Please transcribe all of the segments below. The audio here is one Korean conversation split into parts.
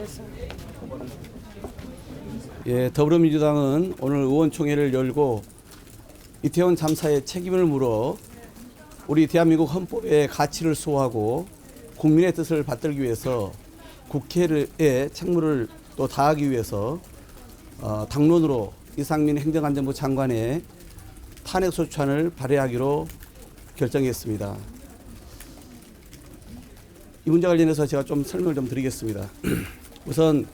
말씀드렸습니다. 예, 더불어민주당은 오늘 의원총회를 열고 이태원 참사의 책임을 물어 우리 대한민국 헌법의 가치를 수호하고 국민의 뜻을 받들기 위해서 국회의 책무를 또 다하기 위해서 당론으로 이상민 행정안전부 장관의 탄핵소추안을 발의하기로 결정했습니다. 이 문제 관련해서 제가 좀 설명을 좀 드리겠습니다. 우선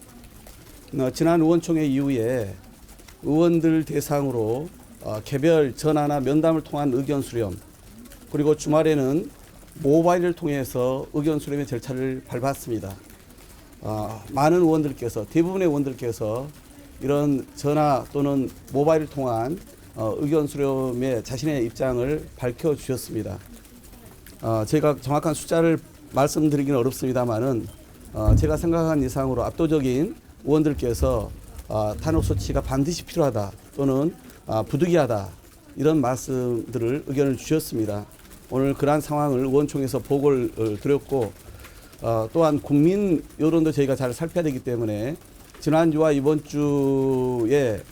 지난 의원총회 이후에 의원들 대상으로 개별 전화나 면담을 통한 의견 수렴, 그리고 주말에는 모바일을 통해서 의견 수렴의 절차를 밟았습니다. 많은 의원들께서, 대부분의 의원들께서 이런 전화 또는 모바일을 통한 의견 수렴에 자신의 입장을 밝혀주셨습니다. 제가 정확한 숫자를 말씀드리기는 어렵습니다만은 제가 생각한 이상으로 압도적인 의원들께서 탄핵 소치가 반드시 필요하다 또는 부득이하다 이런 말씀들을 의견을 주셨습니다. 오늘 그러한 상황을 의원총회에서 보고를 드렸고 또한 국민 여론도 저희가 잘 살펴야 되기 때문에 지난주와 이번 주에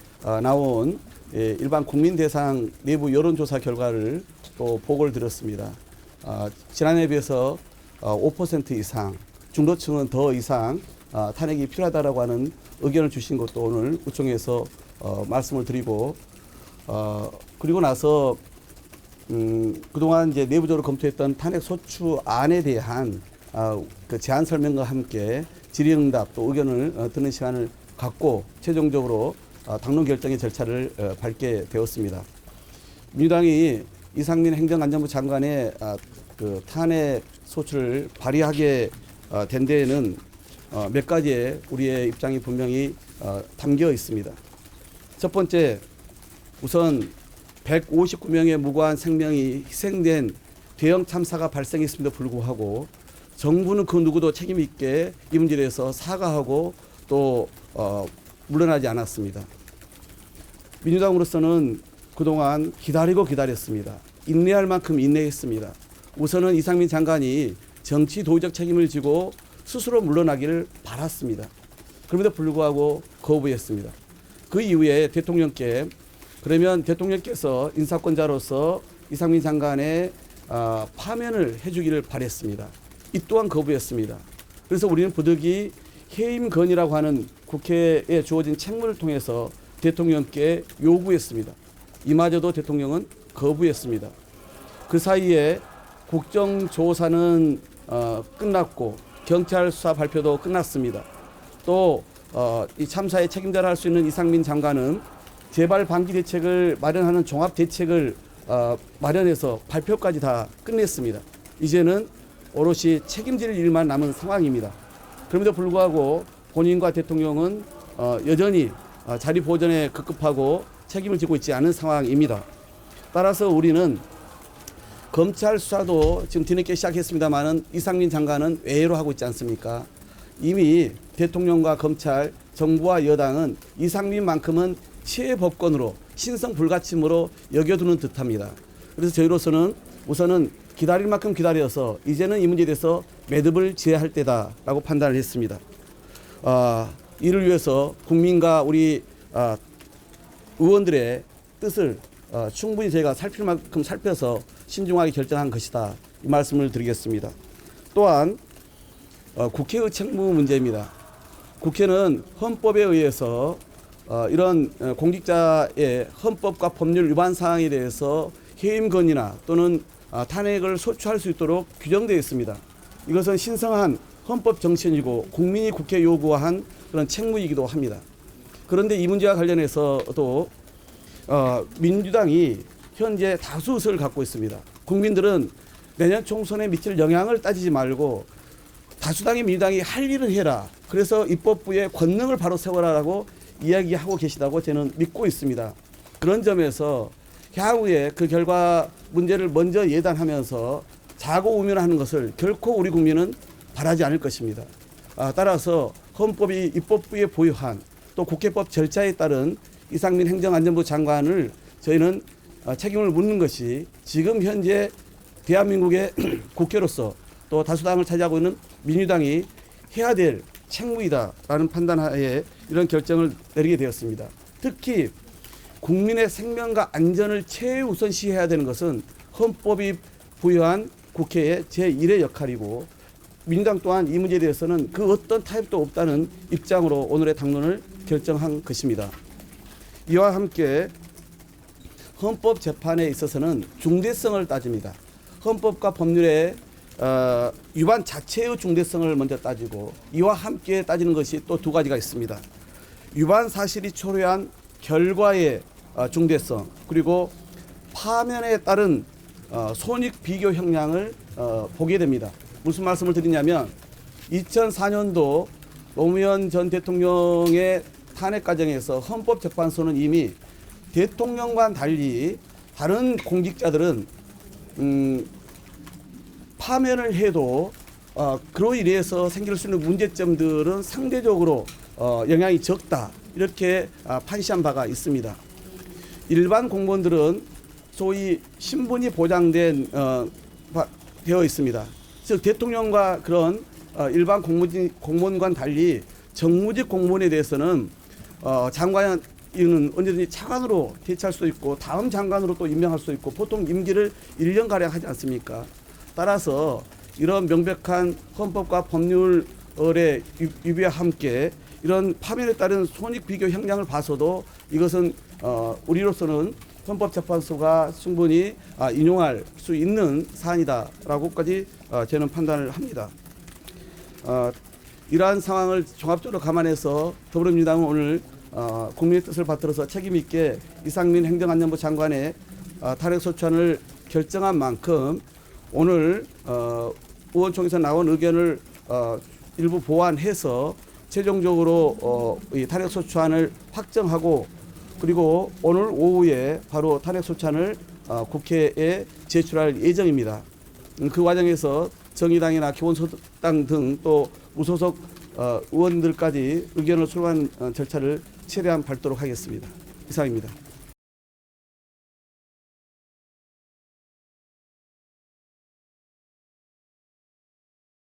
나온 일반 국민 대상 내부 여론조사 결과를 또 보고를 드렸습니다. 지난해에 비해서 5% 이상, 중도층은 더 이상 탄핵이 필요하다라고 하는 의견을 주신 것도 오늘 의총에서 말씀을 드리고 그리고 나서 그동안 이제 내부적으로 검토했던 탄핵 소추안에 대한 그 제안 설명과 함께 질의응답 또 의견을 듣는 시간을 갖고 최종적으로 당론 결정의 절차를 밟게 되었습니다. 민주당이 이상민 행정안전부 장관의 그 탄핵 소추를 발의하게 된 데에는 몇 가지의 우리의 입장이 분명히 담겨 있습니다. 첫 번째, 우선 159명의 무고한 생명이 희생된 대형 참사가 발생했음에도 불구하고 정부는 그 누구도 책임 있게 이 문제에 대해서 사과하고 또 물러나지 않았습니다. 민주당으로서는 그동안 기다렸습니다. 인내할 만큼 인내했습니다. 우선은 이상민 장관이 정치 도의적 책임을 지고 스스로 물러나기를 바랐습니다. 그럼에도 불구하고 거부했습니다. 그 이후에 대통령께 그러면 대통령께서 인사권자로서 이상민 장관의 파면을 해주기를 바랬습니다. 이 또한 거부했습니다. 그래서 우리는 부득이 해임 건의라고 하는 국회에 주어진 책무를 통해서 대통령께 요구했습니다. 이마저도 대통령은 거부했습니다. 그 사이에 국정조사는 끝났고 경찰 수사 발표도 끝났습니다. 또 이 참사의 책임자를 할 수 있는 이상민 장관은 재발 방지 대책을 마련하는 종합 대책을 마련해서 발표까지 다 끝냈습니다. 이제는 오롯이 책임질 일만 남은 상황입니다. 그럼에도 불구하고 본인과 대통령은 여전히 자리 보존에 급급하고 책임을 지고 있지 않은 상황입니다. 따라서 우리는 검찰 수사도 지금 뒤늦게 시작했습니다만은 이상민 장관은 외회로 하고 있지 않습니까? 이미 대통령과 검찰, 정부와 여당은 이상민만큼은 최법권으로 신성 불가침으로 여겨두는 듯합니다. 그래서 저희로서는 우선은 기다릴 만큼 기다려서 이제는 이 문제에 대해서 매듭을 지어야 할 때다라고 판단을 했습니다. 이를 위해서 국민과 우리 의원들의 뜻을 충분히 저희가 살필 만큼 살펴서 신중하게 결정한 것이다. 이 말씀을 드리겠습니다. 또한 국회의 책무 문제입니다. 국회는 헌법에 의해서 이런 공직자의 헌법과 법률 위반 사항에 대해서 해임 건의나 또는 탄핵을 소추할 수 있도록 규정되어 있습니다. 이것은 신성한 헌법 정신이고 국민이 국회에 요구한 그런 책무이기도 합니다. 그런데 이 문제와 관련해서도 민주당이 현재 다수 의석을 갖고 있습니다. 국민들은 내년 총선에 미칠 영향을 따지지 말고 다수당의 민주당이 할 일을 해라. 그래서 입법부의 권능을 바로 세워라라고 이야기하고 계시다고 저는 믿고 있습니다. 그런 점에서 향후에 그 결과 문제를 먼저 예단하면서 자고우면하는 것을 결코 우리 국민은 바라지 않을 것입니다. 따라서 헌법이 입법부에 보유한 또 국회법 절차에 따른 이상민 행정안전부 장관을 저희는 책임을 묻는 것이 지금 현재 대한민국의 국회로서 또 다수당을 차지하고 있는 민주당이 해야 될 책무이다라는 판단하에 이런 결정을 내리게 되었습니다. 특히 국민의 생명과 안전을 최우선시해야 되는 것은 헌법이 부여한 국회의 제1의 역할이고 민주당 또한 이 문제에 대해서는 그 어떤 타협도 없다는 입장으로 오늘의 당론을 결정한 것입니다. 이와 함께 헌법 재판에 있어서는 중대성을 따집니다. 헌법과 법률의 위반 자체의 중대성을 먼저 따지고 이와 함께 따지는 것이 또 두 가지가 있습니다. 위반 사실이 초래한 결과의 중대성 그리고 파면에 따른 손익 비교 형량을 보게 됩니다. 무슨 말씀을 드리냐면 2004년도 노무현 전 대통령의 탄핵 과정에서 헌법재판소는 이미 대통령과는 달리 다른 공직자들은 파면을 해도 그로 인해서 생길 수 있는 문제점들은 상대적으로 영향이 적다 이렇게 판시한 바가 있습니다. 일반 공무원들은 소위 신분이 보장된 되어 있습니다. 즉 대통령과 그런 일반 공무원과는 달리 정무직 공무원에 대해서는 장관은 언제든지 차관으로 대체할 수 있고 다음 장관으로 또 임명할 수 있고 보통 임기를 1년가량 하지 않습니까? 따라서 이런 명백한 헌법과 법률의 위배와 함께 이런 파면에 따른 손익 비교 형량을 봐서도 이것은 우리로서는 헌법재판소가 충분히 인용할 수 있는 사안이다라고까지 저는 판단을 합니다. 이러한 상황을 종합적으로 감안해서 더불어민주당은 오늘 국민의 뜻을 받들어서 책임 있게 이상민 행정안전부 장관의 탄핵소추안을 결정한 만큼 오늘 의원총회에서 나온 의견을 일부 보완해서 최종적으로 이 탄핵소추안을 확정하고 그리고 오늘 오후에 바로 탄핵소추안을 국회에 제출할 예정입니다. 그 과정에서 정의당이나 기본소득당 등 또 무소속 의원들까지 의견을 수렴한 절차를 최대한 밟도록 하겠습니다. 이상입니다.